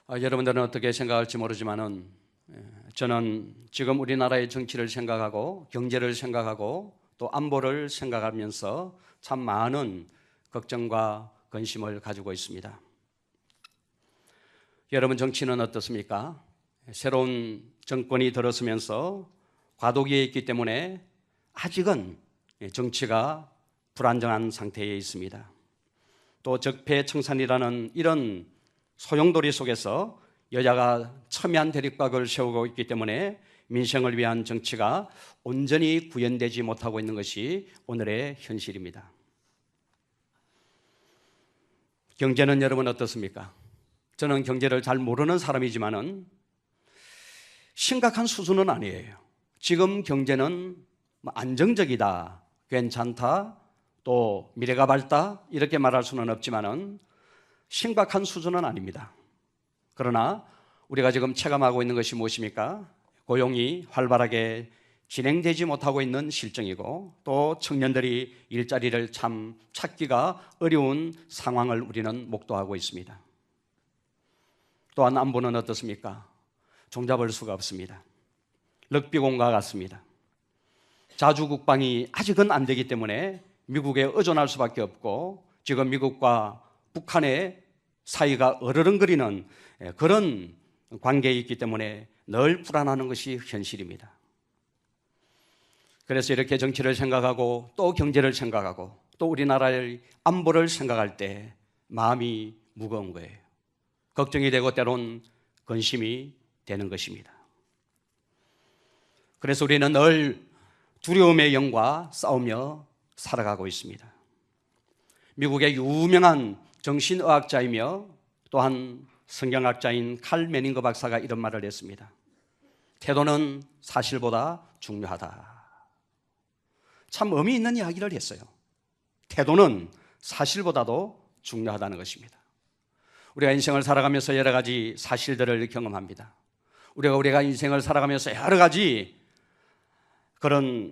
여러분들은 어떻게 생각할지 모르지만은 저는 지금 우리나라의 정치를 생각하고 경제를 생각하고 또 안보를 생각하면서 참 많은 걱정과 근심을 가지고 있습니다. 여러분, 정치는 어떻습니까? 새로운 정권이 들어서면서 과도기에 있기 때문에 아직은 정치가 불안정한 상태에 있습니다. 또 적폐청산이라는 이런 소용돌이 속에서 여야가 첨예한 대립각을 세우고 있기 때문에 민생을 위한 정치가 온전히 구현되지 못하고 있는 것이 오늘의 현실입니다. 경제는 여러분 어떻습니까? 저는 경제를 잘 모르는 사람이지만은 심각한 수준은 아니에요. 지금 경제는 안정적이다, 괜찮다, 또 미래가 밝다 이렇게 말할 수는 없지만은 심각한 수준은 아닙니다. 그러나 우리가 지금 체감하고 있는 것이 무엇입니까? 고용이 활발하게 진행되지 못하고 있는 실정이고 또 청년들이 일자리를 참 찾기가 어려운 상황을 우리는 목도하고 있습니다. 또한 안보는 어떻습니까? 종잡을 수가 없습니다. 럭비공과 같습니다. 자주국방이 아직은 안 되기 때문에 미국에 의존할 수밖에 없고 지금 미국과 북한의 사이가 으르렁거리는 그런 관계에 있기 때문에 늘 불안하는 것이 현실입니다. 그래서 이렇게 정치를 생각하고 또 경제를 생각하고 또 우리나라의 안보를 생각할 때 마음이 무거운 거예요. 걱정이 되고 때론 근심이 되는 것입니다. 그래서 우리는 늘 두려움의 영과 싸우며 살아가고 있습니다. 미국의 유명한 정신의학자이며 또한 성경학자인 칼 메닝거 박사가 이런 말을 했습니다. 태도는 사실보다 중요하다. 참 의미 있는 이야기를 했어요. 태도는 사실보다도 중요하다는 것입니다. 우리가 인생을 살아가면서 여러 가지 사실들을 경험합니다. 우리가 인생을 살아가면서 여러 가지 그런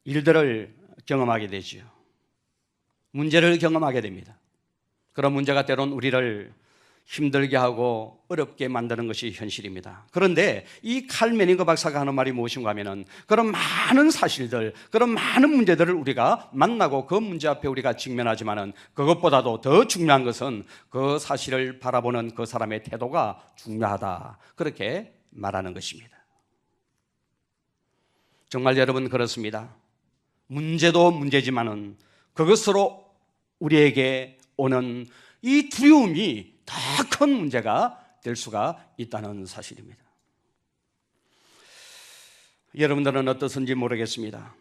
일들을 경험하게 되죠. 문제를 경험하게 됩니다. 그런 문제가 때론 우리를 힘들게 하고 어렵게 만드는 것이 현실입니다. 그런데 이 칼 메닝거 박사가 하는 말이 무엇인가 하면은 그런 많은 사실들, 그런 많은 문제들을 우리가 만나고 그 문제 앞에 우리가 직면하지만은 그것보다도 더 중요한 것은 그 사실을 바라보는 그 사람의 태도가 중요하다. 그렇게 말하는 것입니다. 정말 여러분 그렇습니다. 문제도 문제지만은 그것으로 우리에게 오는 이 두려움이 더 큰 문제가 될 수가 있다는 사실입니다. 여러분들은 어떻은지 모르겠습니다.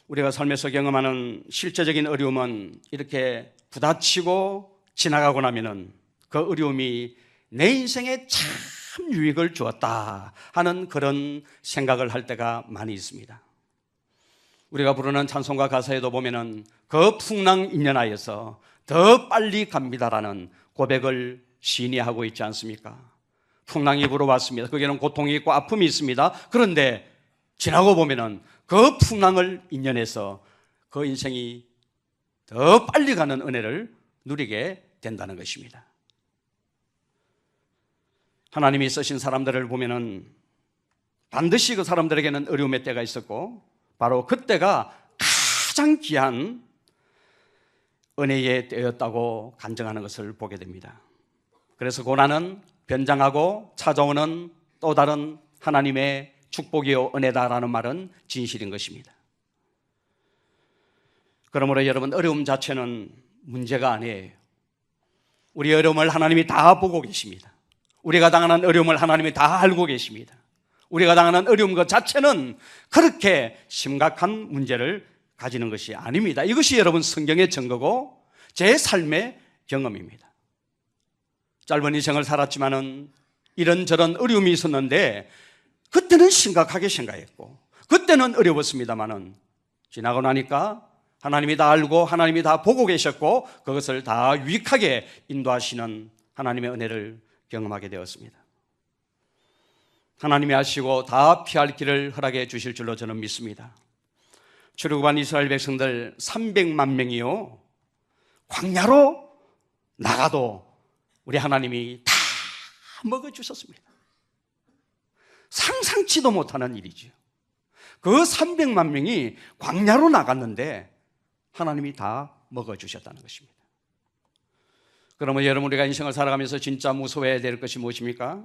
우리가 삶에서 경험하는 실제적인 어려움은 이렇게 부딪히고 지나가고 나면은 그 어려움이 내 인생에 참 유익을 주었다 하는 그런 생각을 할 때가 많이 있습니다. 우리가 부르는 찬송가 가사에도 보면은 그 풍랑 인연하여서 더 빨리 갑니다라는 고백을 시인이 하고 있지 않습니까? 풍랑이 불어왔습니다. 거기에는 고통이 있고 아픔이 있습니다. 그런데 지나고 보면은 그 풍랑을 인연해서 그 인생이 더 빨리 가는 은혜를 누리게 된다는 것입니다. 하나님이 쓰신 사람들을 보면은 반드시 그 사람들에게는 어려움의 때가 있었고 바로 그때가 가장 귀한 은혜의 때였다고 간증하는 것을 보게 됩니다. 그래서 고난은 변장하고 찾아오는 또 다른 하나님의 축복이요 은혜다라는 말은 진실인 것입니다. 그러므로 여러분, 어려움 자체는 문제가 아니에요. 우리 어려움을 하나님이 다 보고 계십니다. 우리가 당하는 어려움을 하나님이 다 알고 계십니다. 우리가 당하는 어려움 그 자체는 그렇게 심각한 문제를 가지는 것이 아닙니다. 이것이 여러분 성경의 증거고 제 삶의 경험입니다. 짧은 인생을 살았지만은 이런저런 어려움이 있었는데 그때는 심각하게 생각했고 그때는 어려웠습니다만은 지나고 나니까 하나님이 다 알고 하나님이 다 보고 계셨고 그것을 다 유익하게 인도하시는 하나님의 은혜를 경험하게 되었습니다. 하나님이 아시고 다 피할 길을 허락해 주실 줄로 저는 믿습니다. 출애굽한 이스라엘 백성들 300만 명이요 광야로 나가도 우리 하나님이 다 먹어주셨습니다. 상상치도 못하는 일이죠. 그 300만 명이 광야로 나갔는데 하나님이 다 먹어주셨다는 것입니다. 그러면 여러분, 우리가 인생을 살아가면서 진짜 무서워해야 될 것이 무엇입니까?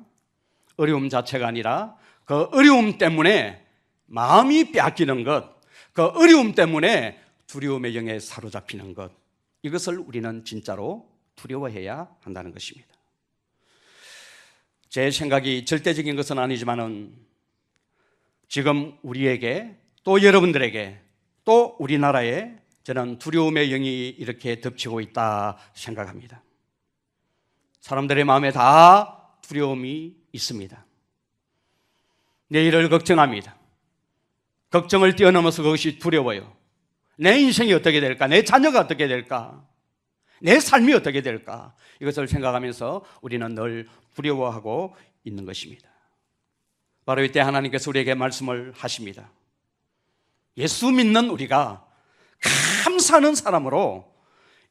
어려움 자체가 아니라 그 어려움 때문에 마음이 빼앗기는 것, 그 어려움 때문에 두려움의 영에 사로잡히는 것, 이것을 우리는 진짜로 두려워해야 한다는 것입니다. 제 생각이 절대적인 것은 아니지만은 지금 우리에게 또 여러분들에게 또 우리나라에 저는 두려움의 영이 이렇게 덮치고 있다 생각합니다. 사람들의 마음에 다 두려움이 있습니다. 내일을 걱정합니다. 걱정을 뛰어넘어서 그것이 두려워요. 내 인생이 어떻게 될까? 내 자녀가 어떻게 될까? 내 삶이 어떻게 될까? 이것을 생각하면서 우리는 늘 두려워하고 있는 것입니다. 바로 이때 하나님께서 우리에게 말씀을 하십니다. 예수 믿는 우리가 감사하는 사람으로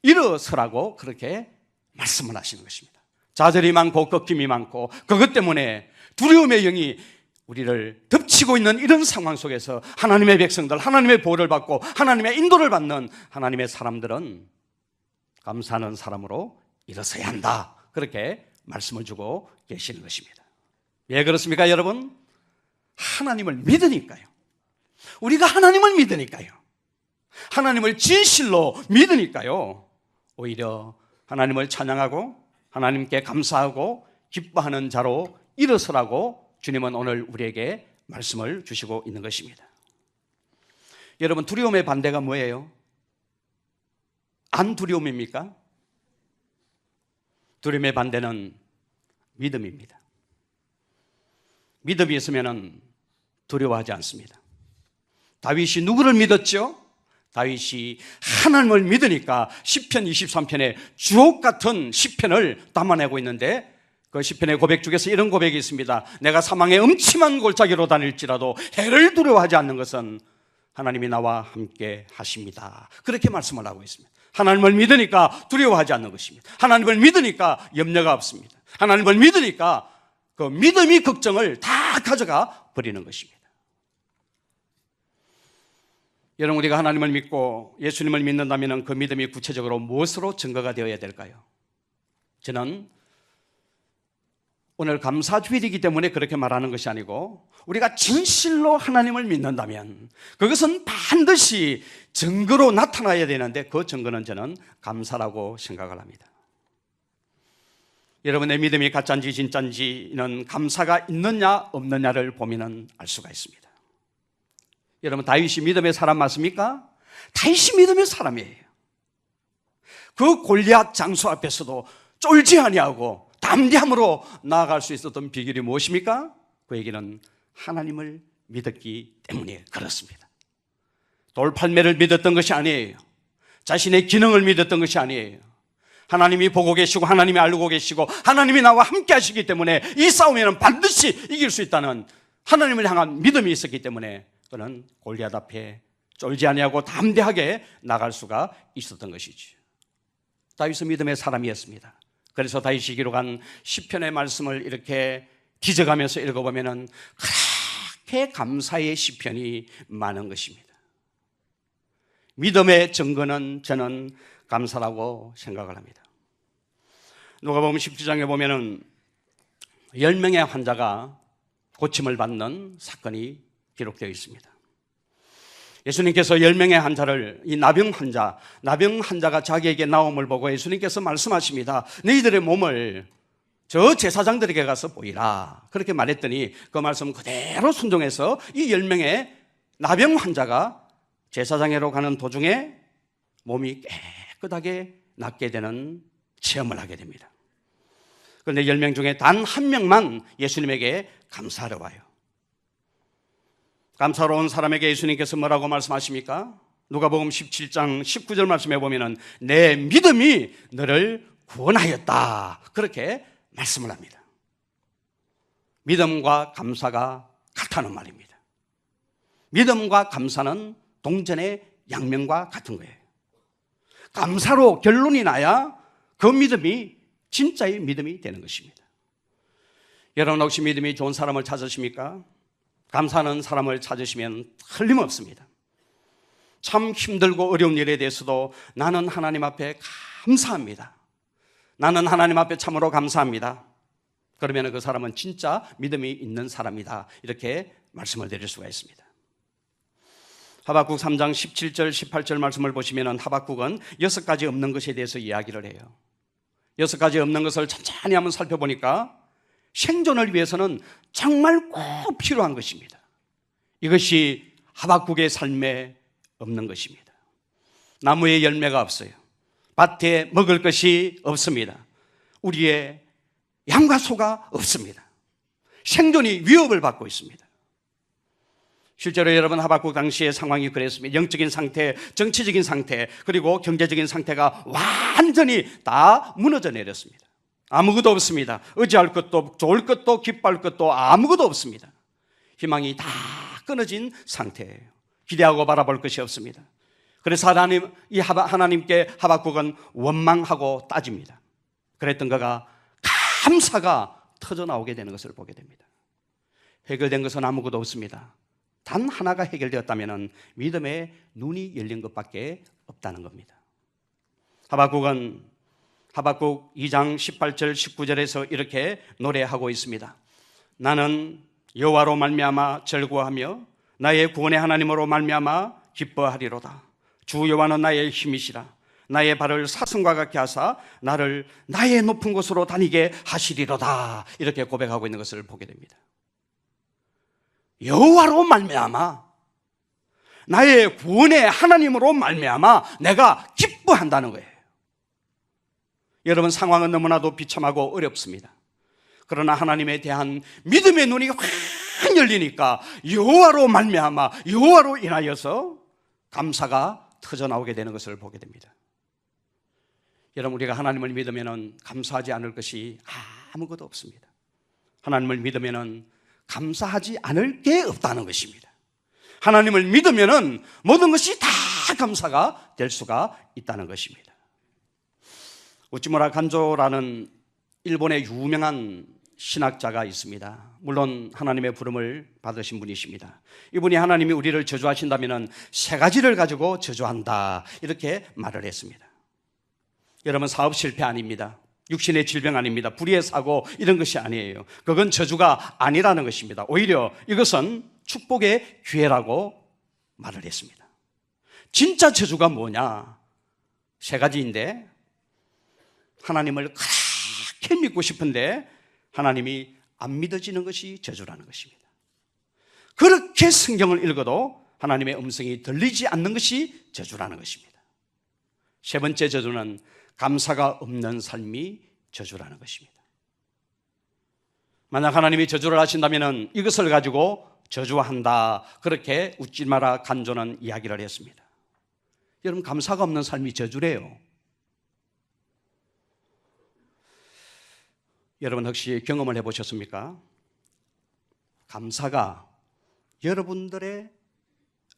일어서라고 그렇게 말씀을 하시는 것입니다. 좌절이 많고 꺾임이 많고 그것 때문에 두려움의 영이 우리를 덮치고 있는 이런 상황 속에서 하나님의 백성들, 하나님의 보호를 받고 하나님의 인도를 받는 하나님의 사람들은 감사하는 사람으로 일어서야 한다, 그렇게 말씀을 주고 계시는 것입니다. 왜 그렇습니까, 여러분? 하나님을 믿으니까요. 우리가 하나님을 믿으니까요. 하나님을 진실로 믿으니까요. 오히려 하나님을 찬양하고 하나님께 감사하고 기뻐하는 자로 일어서라고 주님은 오늘 우리에게 말씀을 주시고 있는 것입니다. 여러분, 두려움의 반대가 뭐예요? 안 두려움입니까? 두려움의 반대는 믿음입니다. 믿음이 있으면 두려워하지 않습니다. 다윗이 누구를 믿었죠? 다윗이 하나님을 믿으니까 시편 23편에 주옥 같은 시편을 담아내고 있는데, 그 시편의 고백 중에서 이런 고백이 있습니다. 내가 사망의 음침한 골짜기로 다닐지라도 해를 두려워하지 않는 것은 하나님이 나와 함께 하십니다. 그렇게 말씀을 하고 있습니다. 하나님을 믿으니까 두려워하지 않는 것입니다. 하나님을 믿으니까 염려가 없습니다. 하나님을 믿으니까 그 믿음이 걱정을 다 가져가 버리는 것입니다. 여러분, 우리가 하나님을 믿고 예수님을 믿는다면 그 믿음이 구체적으로 무엇으로 증거가 되어야 될까요? 저는 오늘 감사주일이기 때문에 그렇게 말하는 것이 아니고, 우리가 진실로 하나님을 믿는다면 그것은 반드시 증거로 나타나야 되는데, 그 증거는 저는 감사라고 생각을 합니다. 여러분의 믿음이 가짜인지 진짜인지는 감사가 있느냐 없느냐를 보면 알 수가 있습니다. 여러분, 다윗이 믿음의 사람 맞습니까? 다윗이 믿음의 사람이에요. 그 골리앗 장수 앞에서도 쫄지 아니하고 담대함으로 나아갈 수 있었던 비결이 무엇입니까? 그에게는 하나님을 믿었기 때문에 그렇습니다. 돌팔매를 믿었던 것이 아니에요. 자신의 기능을 믿었던 것이 아니에요. 하나님이 보고 계시고 하나님이 알고 계시고 하나님이 나와 함께 하시기 때문에 이 싸움에는 반드시 이길 수 있다는 하나님을 향한 믿음이 있었기 때문에 그는 골리앗 앞에 쫄지 아니하고 담대하게 나갈 수가 있었던 것이죠. 다윗은 믿음의 사람이었습니다. 그래서 다윗이 기록한 시편의 말씀을 이렇게 뒤져가면서 읽어보면 그렇게 감사의 시편이 많은 것입니다. 믿음의 증거는 저는 감사라고 생각을 합니다. 누가복음 17장에 보면 10명의 환자가 고침을 받는 사건이 기록되어 있습니다. 예수님께서 10명의 환자를, 이 나병 환자가 자기에게 나옴을 보고 예수님께서 말씀하십니다. 너희들의 몸을 저 제사장들에게 가서 보이라, 그렇게 말했더니 그 말씀 그대로 순종해서 이 10명의 나병 환자가 제사장회로 가는 도중에 몸이 깨끗하게 낫게 되는 체험을 하게 됩니다. 그런데 10명 중에 단 한 명만 예수님에게 감사하러 와요. 감사로 온 사람에게 예수님께서 뭐라고 말씀하십니까? 누가복음 17장 19절 말씀에 보면 내 믿음이 너를 구원하였다, 그렇게 말씀을 합니다. 믿음과 감사가 같다는 말입니다. 믿음과 감사는 동전의 양면과 같은 거예요. 감사로 결론이 나야 그 믿음이 진짜의 믿음이 되는 것입니다. 여러분 혹시 믿음이 좋은 사람을 찾으십니까? 감사하는 사람을 찾으시면 틀림없습니다. 참 힘들고 어려운 일에 대해서도 나는 하나님 앞에 감사합니다. 나는 하나님 앞에 참으로 감사합니다. 그러면 그 사람은 진짜 믿음이 있는 사람이다. 이렇게 말씀을 드릴 수가 있습니다. 하박국 3장 17절 18절 말씀을 보시면 하박국은 6가지 없는 것에 대해서 이야기를 해요. 6가지 없는 것을 천천히 한번 살펴보니까 생존을 위해서는 정말 꼭 필요한 것입니다. 이것이 하박국의 삶에 없는 것입니다. 나무에 열매가 없어요. 밭에 먹을 것이 없습니다. 우리의 양과 소가 없습니다. 생존이 위협을 받고 있습니다. 실제로 여러분 하박국 당시의 상황이 그랬습니다. 영적인 상태, 정치적인 상태, 그리고 경제적인 상태가 완전히 다 무너져 내렸습니다. 아무것도 없습니다. 의지할 것도 좋을 것도 기뻐할 것도 아무것도 없습니다. 희망이 다 끊어진 상태예요. 기대하고 바라볼 것이 없습니다. 그래서 하나님께 하박국은 원망하고 따집니다. 그랬던 그가 감사가 터져나오게 되는 것을 보게 됩니다. 해결된 것은 아무것도 없습니다. 단 하나가 해결되었다면 믿음의 눈이 열린 것밖에 없다는 겁니다. 하박국은 하박국 2장 18절 19절에서 이렇게 노래하고 있습니다. 나는 여호와로 말미암아 즐거워하며 나의 구원의 하나님으로 말미암아 기뻐하리로다. 주 여호와는 나의 힘이시라. 나의 발을 사슴과 같게 하사 나를 나의 높은 곳으로 다니게 하시리로다. 이렇게 고백하고 있는 것을 보게 됩니다. 여호와로 말미암아 나의 구원의 하나님으로 말미암아 내가 기뻐한다는 거예요. 여러분 상황은 너무나도 비참하고 어렵습니다. 그러나 하나님에 대한 믿음의 눈이 확 열리니까 여호와로 말미암아 여호와로 인하여서 감사가 터져나오게 되는 것을 보게 됩니다. 여러분 우리가 하나님을 믿으면 감사하지 않을 것이 아무것도 없습니다. 하나님을 믿으면 감사하지 않을 게 없다는 것입니다. 하나님을 믿으면 모든 것이 다 감사가 될 수가 있다는 것입니다. 우찌무라 간조라는 일본의 유명한 신학자가 있습니다. 물론 하나님의 부름을 받으신 분이십니다. 이분이 하나님이 우리를 저주하신다면 세 가지를 가지고 저주한다 이렇게 말을 했습니다. 여러분 사업 실패 아닙니다. 육신의 질병 아닙니다. 불의의 사고 이런 것이 아니에요. 그건 저주가 아니라는 것입니다. 오히려 이것은 축복의 기회라고 말을 했습니다. 진짜 저주가 뭐냐? 세 가지인데 하나님을 그렇게 믿고 싶은데 하나님이 안 믿어지는 것이 저주라는 것입니다. 그렇게 성경을 읽어도 하나님의 음성이 들리지 않는 것이 저주라는 것입니다. 세 번째 저주는 감사가 없는 삶이 저주라는 것입니다. 만약 하나님이 저주를 하신다면 이것을 가지고 저주한다 그렇게 우찌무라 간조는 이야기를 했습니다. 여러분 감사가 없는 삶이 저주래요. 여러분 혹시 경험을 해보셨습니까? 감사가 여러분들의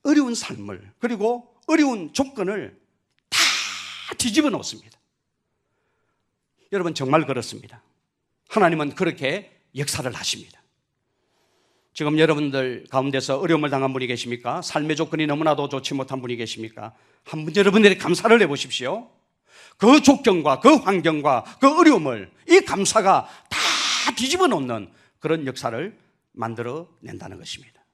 어려운 삶을 그리고 어려운 조건을 다 뒤집어 놓습니다. 여러분 정말 그렇습니다. 하나님은 그렇게 역사를 하십니다. 지금 여러분들 가운데서 어려움을 당한 분이 계십니까? 삶의 조건이 너무나도 좋지 못한 분이 계십니까? 한번 여러분들이 감사를 해보십시오. 그 조건과 그 환경과 그 어려움을 이 감사가 다 뒤집어 놓는 그런 역사를 만들어 낸다는 것입니다.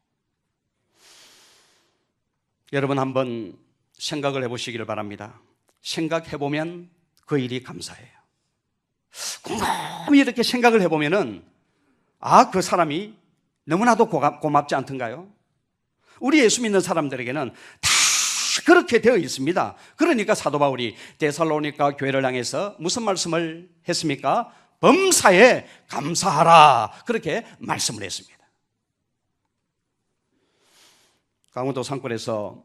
여러분 한번 생각을 해보시기를 바랍니다. 생각해보면 그 일이 감사해요. 곰곰이 이렇게 생각을 해보면은 그 사람이 너무나도 고맙지 않던가요? 우리 예수 믿는 사람들에게는 다 그렇게 되어 있습니다. 그러니까 사도 바울이 데살로니가 교회를 향해서 무슨 말씀을 했습니까? 범사에 감사하라 그렇게 말씀을 했습니다. 강원도 산골에서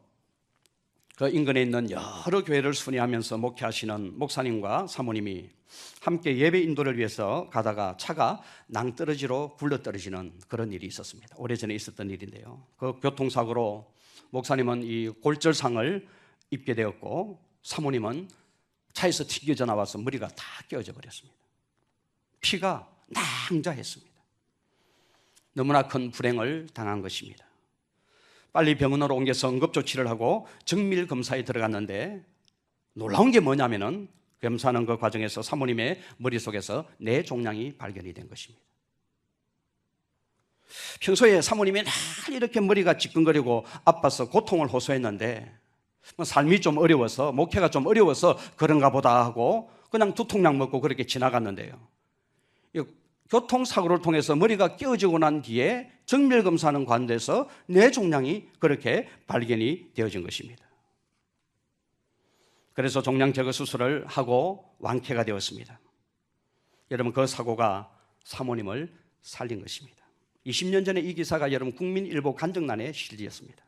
그 인근에 있는 여러 교회를 순회하면서 목회하시는 목사님과 사모님이 함께 예배 인도를 위해서 가다가 차가 낭떠러지로 굴러떨어지는 그런 일이 있었습니다. 오래전에 있었던 일인데요. 그 교통사고로 목사님은 이 골절상을 입게 되었고 사모님은 차에서 튕겨져 나와서 머리가 다 깨어져 버렸습니다. 피가 낭자했습니다. 너무나 큰 불행을 당한 것입니다. 빨리 병원으로 옮겨서 응급조치를 하고 정밀검사에 들어갔는데 놀라운 게 뭐냐면은 검사하는 그 과정에서 사모님의 머릿속에서 뇌종양이 발견이 된 것입니다. 평소에 사모님이 늘 이렇게 머리가 지끈거리고 아파서 고통을 호소했는데 삶이 좀 어려워서, 목회가 좀 어려워서 그런가 보다 하고 그냥 두통약 먹고 그렇게 지나갔는데요, 교통사고를 통해서 머리가 깨어지고 난 뒤에 정밀검사하는 관대에서 뇌종양이 그렇게 발견이 되어진 것입니다. 그래서 종양 제거 수술을 하고 완쾌가 되었습니다. 여러분, 그 사고가 사모님을 살린 것입니다. 20년 전에 이 기사가 여러분 국민일보 간증란에 실렸습니다.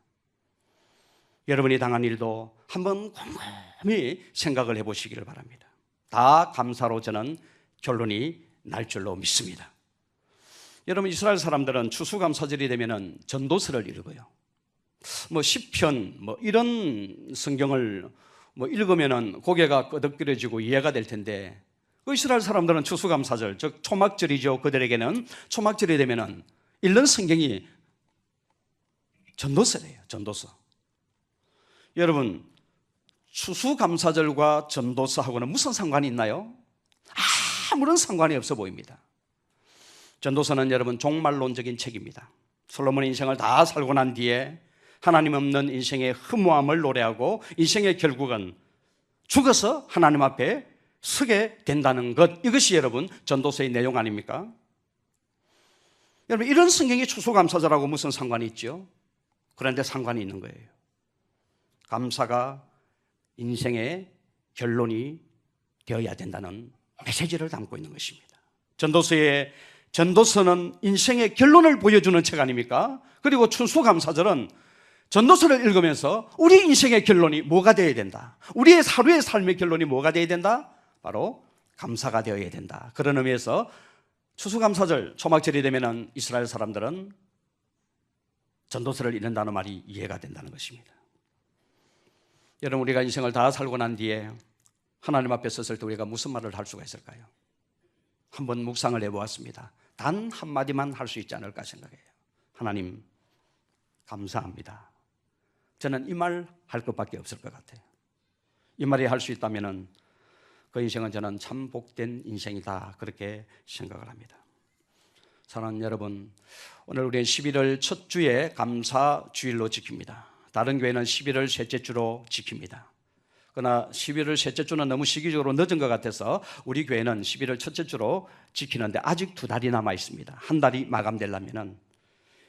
여러분이 당한 일도 한번 곰곰이 생각을 해보시기를 바랍니다. 다 감사로 저는 결론이 날 줄로 믿습니다. 여러분, 이스라엘 사람들은 추수감사절이 되면은 전도서를 읽어요. 시편 이런 성경을 읽으면은 고개가 끄덕거려지고 이해가 될 텐데, 이스라엘 사람들은 추수감사절, 즉 초막절이죠. 그들에게는 초막절이 되면은 읽는 성경이 전도서래요. 전도서. 여러분, 추수감사절과 전도서하고는 무슨 상관이 있나요? 아무런 상관이 없어 보입니다. 전도서는 여러분 종말론적인 책입니다. 솔로몬의 인생을 다 살고 난 뒤에 하나님 없는 인생의 허무함을 노래하고 인생의 결국은 죽어서 하나님 앞에 서게 된다는 것, 이것이 여러분 전도서의 내용 아닙니까? 여러분, 이런 성경이 추수감사절하고 무슨 상관이 있죠? 그런데 상관이 있는 거예요. 감사가 인생의 결론이 되어야 된다는 메시지를 담고 있는 것입니다. 전도서는 인생의 결론을 보여주는 책 아닙니까? 그리고 추수감사절은 전도서를 읽으면서 우리 인생의 결론이 뭐가 되어야 된다, 우리의 하루의 삶의 결론이 뭐가 되어야 된다? 바로 감사가 되어야 된다. 그런 의미에서 추수감사절, 초막절이 되면 이스라엘 사람들은 전도서를 읽는다는 말이 이해가 된다는 것입니다. 여러분, 우리가 인생을 다 살고 난 뒤에 하나님 앞에 섰을 때 우리가 무슨 말을 할 수가 있을까요? 한번 묵상을 해보았습니다. 단 한마디만 할 수 있지 않을까 생각해요. 하나님, 감사합니다. 저는 이 말 할 것밖에 없을 것 같아요. 이 말이 할 수 있다면 그 인생은 저는 참 복된 인생이다, 그렇게 생각을 합니다. 사랑하는 여러분, 오늘 우리는 11월 첫 주에 감사주일로 지킵니다. 다른 교회는 11월 셋째 주로 지킵니다. 그러나 11월 셋째 주는 너무 시기적으로 늦은 것 같아서 우리 교회는 11월 첫째 주로 지키는데 아직 2달이 남아 있습니다. 한 달이 마감되려면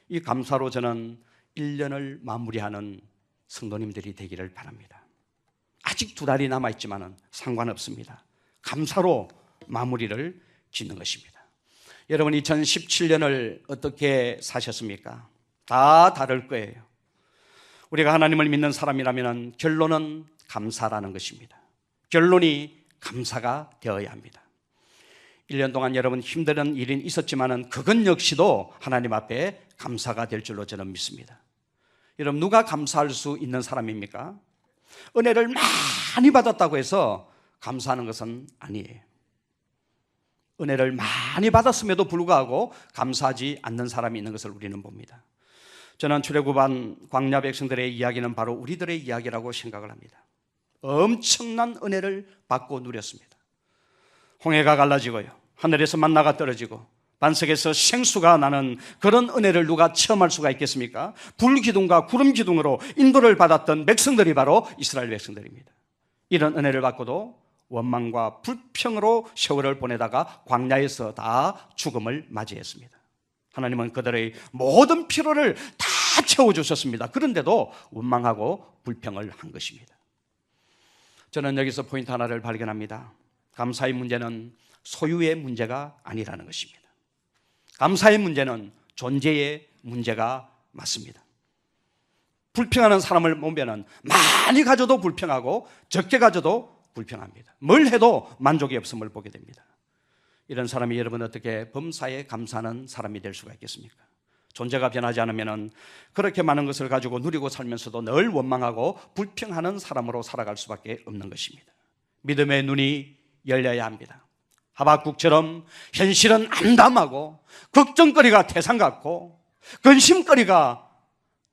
이 감사로 저는 1년을 마무리하는 성도님들이 되기를 바랍니다. 아직 2달이 남아 있지만은 상관없습니다. 감사로 마무리를 짓는 것입니다. 여러분, 2017년을 어떻게 사셨습니까? 다 다를 거예요. 우리가 하나님을 믿는 사람이라면 결론은 감사라는 것입니다. 결론이 감사가 되어야 합니다. 1년 동안 여러분 힘든 일이 있었지만은 그건 역시도 하나님 앞에 감사가 될 줄로 저는 믿습니다. 여러분, 누가 감사할 수 있는 사람입니까? 은혜를 많이 받았다고 해서 감사하는 것은 아니에요. 은혜를 많이 받았음에도 불구하고 감사하지 않는 사람이 있는 것을 우리는 봅니다. 저는 출애굽한 광야 백성들의 이야기는 바로 우리들의 이야기라고 생각을 합니다. 엄청난 은혜를 받고 누렸습니다. 홍해가 갈라지고요, 하늘에서 만나가 떨어지고 반석에서 생수가 나는 그런 은혜를 누가 체험할 수가 있겠습니까? 불기둥과 구름기둥으로 인도를 받았던 백성들이 바로 이스라엘 백성들입니다. 이런 은혜를 받고도 원망과 불평으로 세월을 보내다가 광야에서 다 죽음을 맞이했습니다. 하나님은 그들의 모든 필요를 다 채워주셨습니다. 그런데도 원망하고 불평을 한 것입니다. 저는 여기서 포인트 하나를 발견합니다. 감사의 문제는 소유의 문제가 아니라는 것입니다. 감사의 문제는 존재의 문제가 맞습니다. 불평하는 사람을 보면 많이 가져도 불평하고 적게 가져도 불평합니다. 뭘 해도 만족이 없음을 보게 됩니다. 이런 사람이 여러분 어떻게 범사에 감사하는 사람이 될 수가 있겠습니까? 존재가 변하지 않으면 그렇게 많은 것을 가지고 누리고 살면서도 늘 원망하고 불평하는 사람으로 살아갈 수밖에 없는 것입니다. 믿음의 눈이 열려야 합니다. 하박국처럼 현실은 암담하고 걱정거리가 태산 같고 근심거리가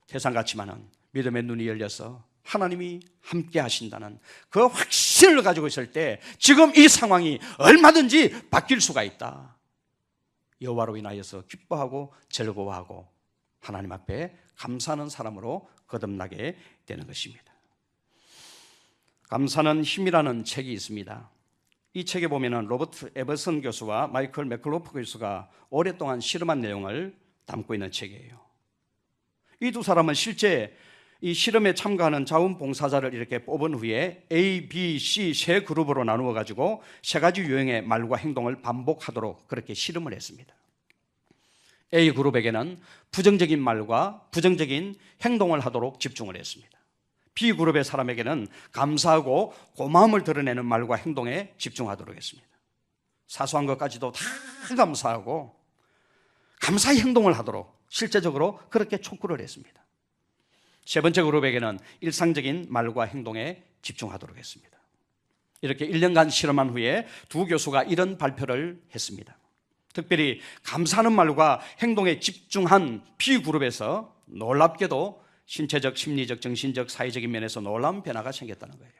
태산 같지만은 믿음의 눈이 열려서 하나님이 함께 하신다는 그 확신을 가지고 있을 때 지금 이 상황이 얼마든지 바뀔 수가 있다. 여호와로 인하여서 기뻐하고 즐거워하고 하나님 앞에 감사하는 사람으로 거듭나게 되는 것입니다. 감사는 힘이라는 책이 있습니다. 이 책에 보면은 로버트 에버슨 교수와 마이클 맥클로프 교수가 오랫동안 실험한 내용을 담고 있는 책이에요. 이 두 사람은 실제 이 실험에 참가하는 자원봉사자를 이렇게 뽑은 후에 A, B, C 세 그룹으로 나누어 가지고 세 가지 유형의 말과 행동을 반복하도록 그렇게 실험을 했습니다. A 그룹에게는 부정적인 말과 부정적인 행동을 하도록 집중을 했습니다. B 그룹의 사람에게는 감사하고 고마움을 드러내는 말과 행동에 집중하도록 했습니다. 사소한 것까지도 다 감사하고 감사의 행동을 하도록 실제적으로 그렇게 촉구를 했습니다. 세 번째 그룹에게는 일상적인 말과 행동에 집중하도록 했습니다. 이렇게 1년간 실험한 후에 두 교수가 이런 발표를 했습니다. 특별히 감사하는 말과 행동에 집중한 B그룹에서 놀랍게도 신체적, 심리적, 정신적, 사회적인 면에서 놀라운 변화가 생겼다는 거예요.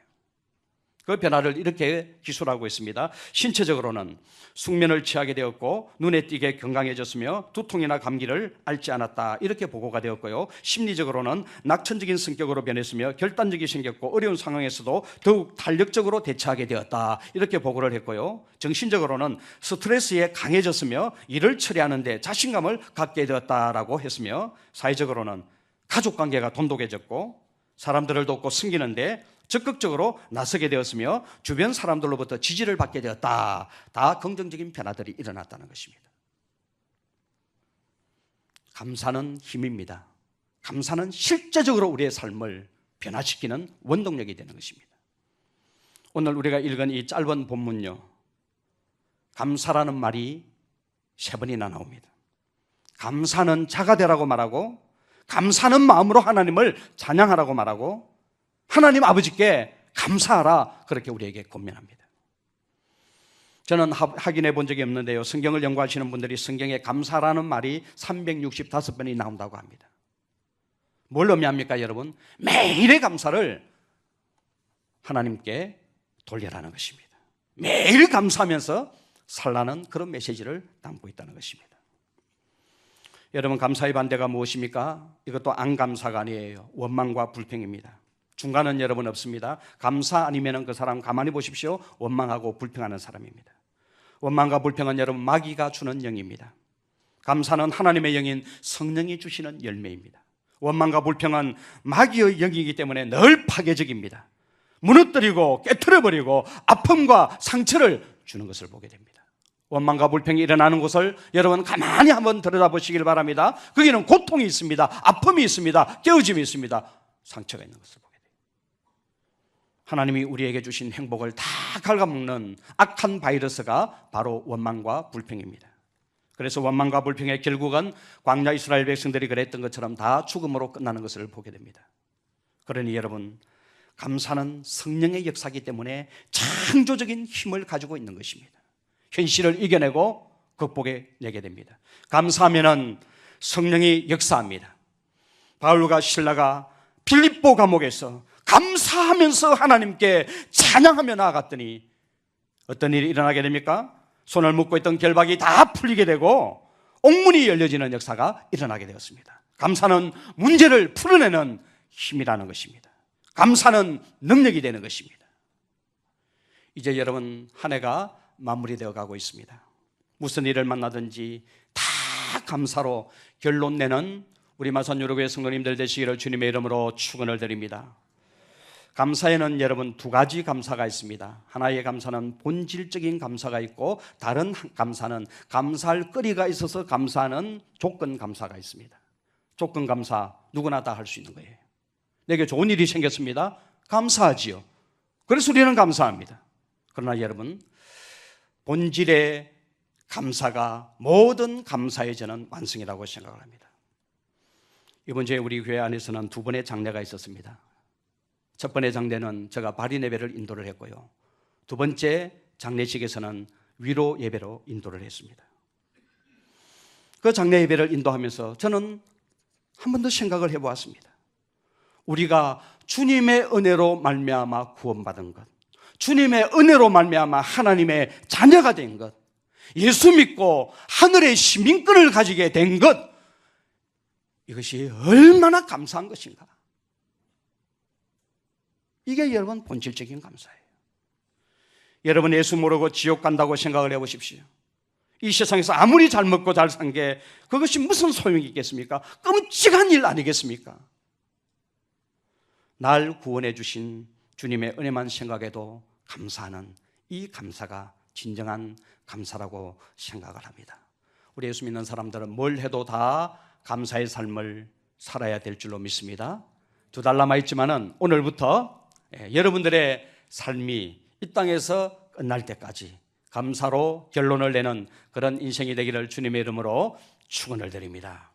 그 변화를 이렇게 기술하고 있습니다. 신체적으로는 숙면을 취하게 되었고 눈에 띄게 건강해졌으며 두통이나 감기를 앓지 않았다 이렇게 보고가 되었고요. 심리적으로는 낙천적인 성격으로 변했으며 결단력이 생겼고 어려운 상황에서도 더욱 탄력적으로 대처하게 되었다 이렇게 보고를 했고요. 정신적으로는 스트레스에 강해졌으며 일을 처리하는 데 자신감을 갖게 되었다라고 했으며 사회적으로는 가족관계가 돈독해졌고 사람들을 돕고 섬기는데 적극적으로 나서게 되었으며 주변 사람들로부터 지지를 받게 되었다. 다 긍정적인 변화들이 일어났다는 것입니다. 감사는 힘입니다. 감사는 실제적으로 우리의 삶을 변화시키는 원동력이 되는 것입니다. 오늘 우리가 읽은 이 짧은 본문요, 감사라는 말이 3번이나 나옵니다. 감사는 자가 되라고 말하고 감사는 마음으로 하나님을 찬양하라고 말하고 하나님 아버지께 감사하라 그렇게 우리에게 권면합니다. 저는 확인해 본 적이 없는데요, 성경을 연구하시는 분들이 성경에 감사라는 말이 365번이 나온다고 합니다. 뭘 의미합니까 여러분? 매일의 감사를 하나님께 돌려라는 것입니다. 매일 감사하면서 살라는 그런 메시지를 담고 있다는 것입니다. 여러분, 감사의 반대가 무엇입니까? 이것도 안 감사가 아니에요. 원망과 불평입니다. 중간은 여러분 없습니다. 감사 아니면 그 사람 가만히 보십시오. 원망하고 불평하는 사람입니다. 원망과 불평은 여러분 마귀가 주는 영입니다. 감사는 하나님의 영인 성령이 주시는 열매입니다. 원망과 불평은 마귀의 영이기 때문에 늘 파괴적입니다. 무너뜨리고 깨트려버리고 아픔과 상처를 주는 것을 보게 됩니다. 원망과 불평이 일어나는 곳을 여러분 가만히 한번 들여다보시길 바랍니다. 거기는 고통이 있습니다. 아픔이 있습니다. 깨어짐이 있습니다. 상처가 있는 것을 보게 돼요. 하나님이 우리에게 주신 행복을 다 갉아먹는 악한 바이러스가 바로 원망과 불평입니다. 그래서 원망과 불평의 결국은 광야 이스라엘 백성들이 그랬던 것처럼 다 죽음으로 끝나는 것을 보게 됩니다. 그러니 여러분, 감사는 성령의 역사이기 때문에 창조적인 힘을 가지고 있는 것입니다. 현실을 이겨내고 극복해 내게 됩니다. 감사하면은 성령이 역사합니다. 바울과 실라가 빌립보 감옥에서 감사하면서 하나님께 찬양하며 나아갔더니 어떤 일이 일어나게 됩니까? 손을 묶고 있던 결박이 다 풀리게 되고 옥문이 열려지는 역사가 일어나게 되었습니다. 감사는 문제를 풀어내는 힘이라는 것입니다. 감사는 능력이 되는 것입니다. 이제 여러분, 한 해가 마무리되어 가고 있습니다. 무슨 일을 만나든지 다 감사로 결론 내는 우리 마산 유로교회 성도님들 되시기를 주님의 이름으로 축원을 드립니다. 감사에는 여러분 두 가지 감사가 있습니다. 하나의 감사는 본질적인 감사가 있고 다른 감사는 감사할 거리가 있어서 감사하는 조건 감사가 있습니다. 조건 감사 누구나 다 할 수 있는 거예요. 내게 좋은 일이 생겼습니다. 감사하지요. 그래서 우리는 감사합니다. 그러나 여러분, 본질의 감사가 모든 감사의 저는 완성이라고 생각을 합니다. 이번 주에 우리 교회 안에서는 두 번의 장례가 있었습니다. 첫 번의 장례는 제가 발인 예배를 인도를 했고요. 두 번째 장례식에서는 위로 예배로 인도를 했습니다. 그 장례 예배를 인도하면서 저는 한 번 더 생각을 해보았습니다. 우리가 주님의 은혜로 말미암아 구원받은 것, 주님의 은혜로 말미암아 하나님의 자녀가 된 것, 예수 믿고 하늘의 시민권을 가지게 된 것, 이것이 얼마나 감사한 것인가. 이게 여러분 본질적인 감사예요. 여러분 예수 모르고 지옥 간다고 생각을 해보십시오. 이 세상에서 아무리 잘 먹고 잘 산 게 그것이 무슨 소용이 있겠습니까? 끔찍한 일 아니겠습니까? 날 구원해 주신 주님의 은혜만 생각해도 감사하는 이 감사가 진정한 감사라고 생각을 합니다. 우리 예수 믿는 사람들은 뭘 해도 다 감사의 삶을 살아야 될 줄로 믿습니다. 2달 남아있지만은 오늘부터 여러분들의 삶이 이 땅에서 끝날 때까지 감사로 결론을 내는 그런 인생이 되기를 주님의 이름으로 축원을 드립니다.